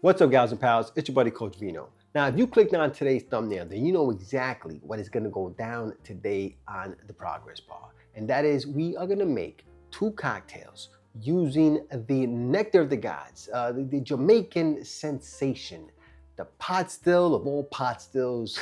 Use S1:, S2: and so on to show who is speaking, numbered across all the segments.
S1: What's up, gals and pals? It's your buddy Coach Vino. Now, if you clicked on today's thumbnail, then you know exactly what is going to go down today on the Progress Bar. And that is, we are going to make two cocktails using the nectar of the gods, the Jamaican sensation, the pot still of all pot stills,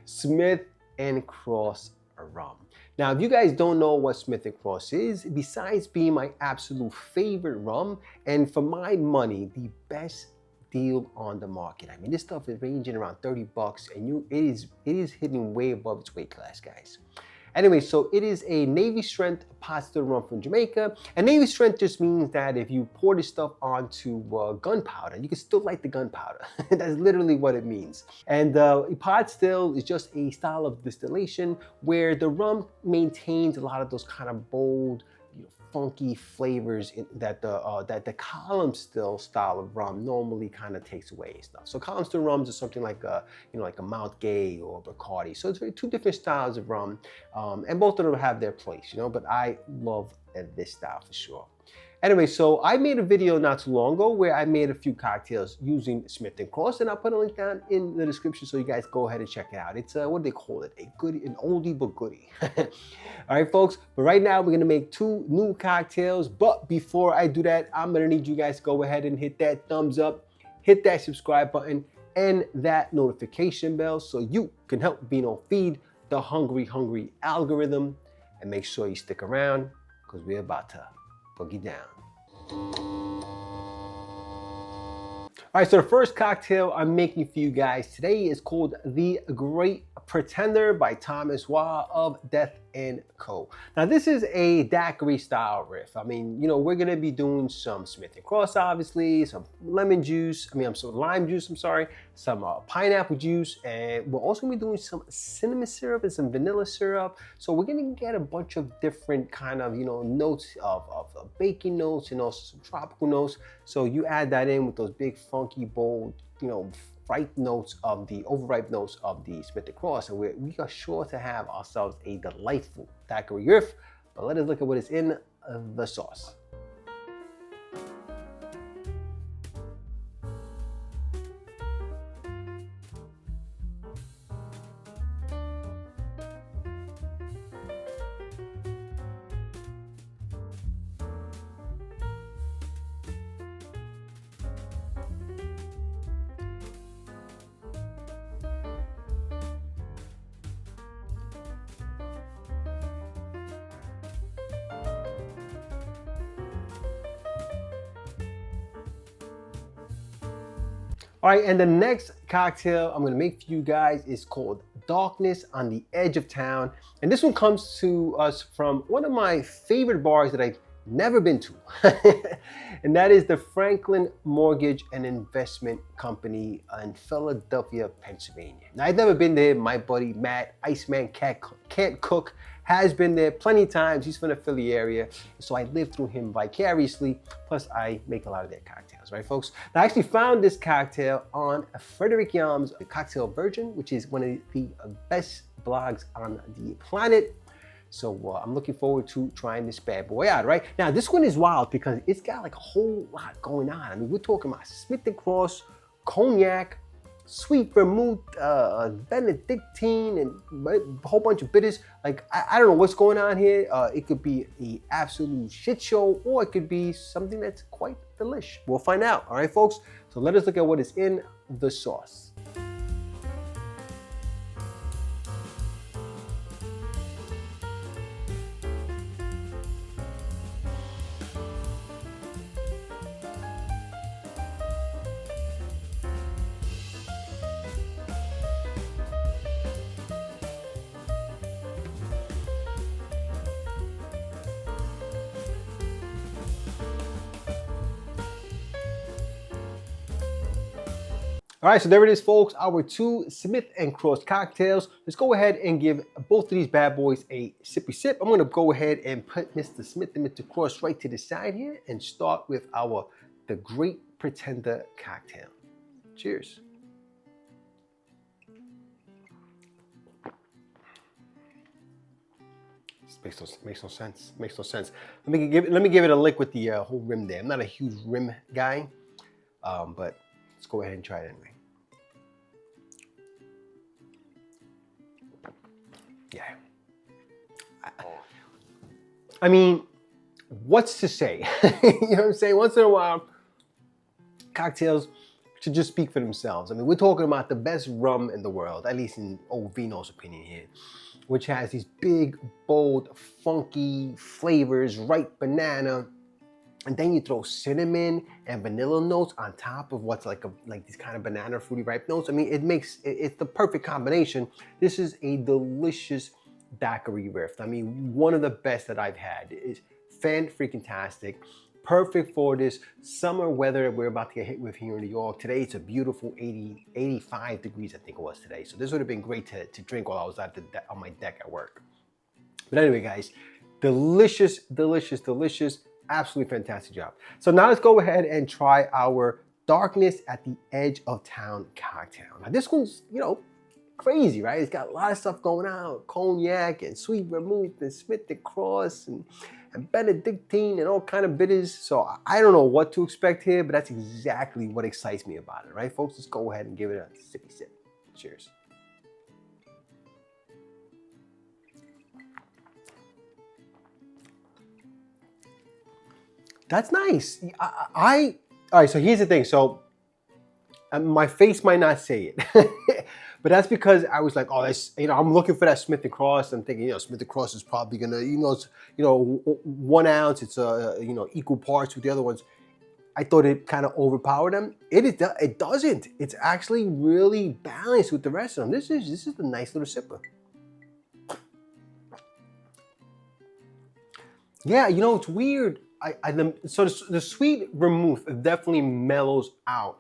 S1: Smith and Cross Rum. Now, if you guys don't know what Smith & Cross is, besides being my absolute favorite rum, and for my money, the best deal on the market. I mean, this stuff is ranging around 30 bucks, and it is hitting way above its weight class, guys. Anyway, so it is a Navy strength pot still rum from Jamaica. And Navy strength just means that if you pour this stuff onto gunpowder, you can still light the gunpowder. That's literally what it means. And pot still is just a style of distillation where the rum maintains a lot of those kind of bold, funky flavors that the column still style of rum normally kind of takes away and stuff. So column still rums is something like like a Mount Gay or Bacardi. So it's two different styles of rum, and both of them have their place, but I love this style for sure. Anyway, so I made a video not too long ago where I made a few cocktails using Smith & Cross, and I'll put a link down in the description so you guys go ahead and check it out. It's, what do they call it? An oldie but goodie. All right, folks, but right now we're gonna make two new cocktails, but before I do that, I'm gonna need you guys to go ahead and hit that thumbs up, hit that subscribe button, and that notification bell so you can help Vino feed the hungry algorithm, and make sure you stick around because we're about to boogie down. All right, so the first cocktail I'm making for you guys today is called The Great Pretender by Thomas Waugh of Death & Co. Now, this is a daiquiri style riff. I mean, we're gonna be doing some Smith & Cross, obviously, some lime juice, some pineapple juice, and we're also gonna be doing some cinnamon syrup and some vanilla syrup. So we're gonna get a bunch of different kind of, notes of baking notes and also some tropical notes. So you add that in with those big, funky, bold, overripe notes of the Smith & Cross, and we are sure to have ourselves a delightful daiquiri riff. But let us look at what is in the sauce. All right, and the next cocktail I'm gonna make for you guys is called Darkness on the Edge of Town. And this one comes to us from one of my favorite bars that I've never been to. And that is the Franklin Mortgage and Investment Company in Philadelphia, Pennsylvania. Now, I've never been there. My buddy Matt, Iceman Can't Cook, has been there plenty of times. He's from the Philly area, so I live through him vicariously. Plus, I make a lot of their cocktails, right, folks? Now, I actually found this cocktail on Frederick Yam's Cocktail Virgin, which is one of the best blogs on the planet. So I'm looking forward to trying this bad boy out, right? Now, this one is wild because it's got like a whole lot going on. I mean, we're talking about Smith & Cross, Cognac, sweet Vermouth, Benedictine, and a whole bunch of bitters. Like, I don't know what's going on here. It could be an absolute shit show, or it could be something that's quite delish. We'll find out, all right, folks? So let us look at what is in the sauce. All right, so there it is, folks, our two Smith & Cross cocktails. Let's go ahead and give both of these bad boys a sippy sip. I'm gonna go ahead and put Mr. Smith and Mr. Cross right to the side here and start with the Great Pretender cocktail. Cheers. Makes no sense. Let me give it a lick with the whole rim there. I'm not a huge rim guy, but let's go ahead and try it anyway. Yeah. I mean, what's to say? You know what I'm saying? Once in a while, cocktails should just speak for themselves. I mean, we're talking about the best rum in the world, at least in old Vino's opinion here, which has these big, bold, funky flavors, ripe banana, and then you throw cinnamon and vanilla notes on top of what's like these kind of banana fruity ripe notes. I mean, it's the perfect combination. This is a delicious daiquiri riff. I mean, one of the best that I've had. It's fan-freaking-tastic. Perfect for this summer weather we're about to get hit with here in New York. Today it's a beautiful 85 degrees, I think it was today. So this would have been great to drink while I was on my deck at work. But anyway, guys, delicious, delicious, delicious. Absolutely fantastic job. So now let's go ahead and try our Darkness at the Edge of Town cocktail. Now this one's, you know, crazy, right? It's got a lot of stuff going on. Cognac and sweet vermouth and Smith & Cross and Benedictine and all kind of bitters. So I don't know what to expect here, but that's exactly what excites me about it, right, folks? Let's go ahead and give it a sippy sip. Cheers. That's nice. All right, so here's the thing. So my face might not say it, but that's because I was like, oh, that's, you know, I'm looking for that Smith & Cross. I'm thinking, you know, Smith & Cross is probably gonna, it's, 1 ounce. It's equal parts with the other ones. I thought it kind of overpowered them. It doesn't. It's actually really balanced with the rest of them. This is a nice little sipper. Yeah, it's weird. So the sweet vermouth definitely mellows out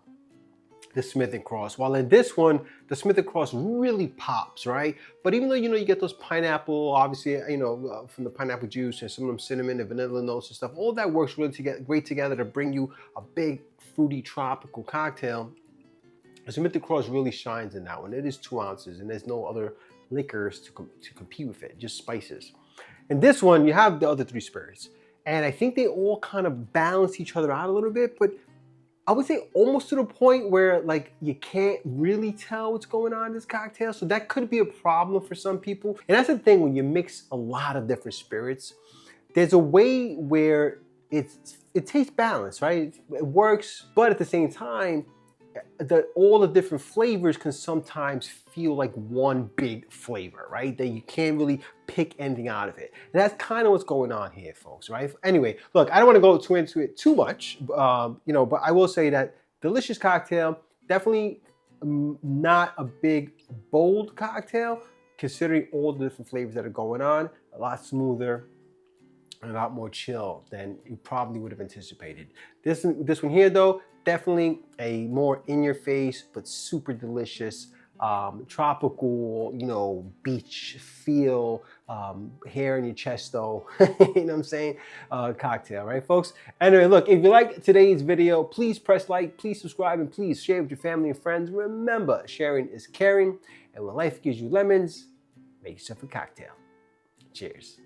S1: the Smith & Cross, while in this one, the Smith & Cross really pops, right? But even though, you get those pineapple, obviously, from the pineapple juice and some of them cinnamon and vanilla notes and stuff, all that works really great together to bring you a big, fruity, tropical cocktail. The Smith & Cross really shines in that one. It is 2 ounces, and there's no other liquors to compete with it, just spices. In this one, you have the other 3 spirits. And I think they all kind of balance each other out a little bit, but I would say almost to the point where like you can't really tell what's going on in this cocktail. So that could be a problem for some people. And that's the thing, when you mix a lot of different spirits, there's a way where it tastes balanced, right? It works, but at the same time, all the different flavors can sometimes feel like one big flavor, right? That you can't really pick anything out of it. And that's kind of what's going on here, folks, right? Anyway, look, I don't want to go into it too much, but I will say that delicious cocktail, definitely not a big, bold cocktail, considering all the different flavors that are going on. A lot smoother and a lot more chill than you probably would have anticipated. This one here, though, definitely a more in-your-face but super delicious, tropical, beach feel, hair in your chest, though. You know what I'm saying? Cocktail, right, folks? Anyway, look, if you like today's video, please press like, please subscribe, and please share with your family and friends. Remember, sharing is caring, and when life gives you lemons, make yourself a cocktail. Cheers.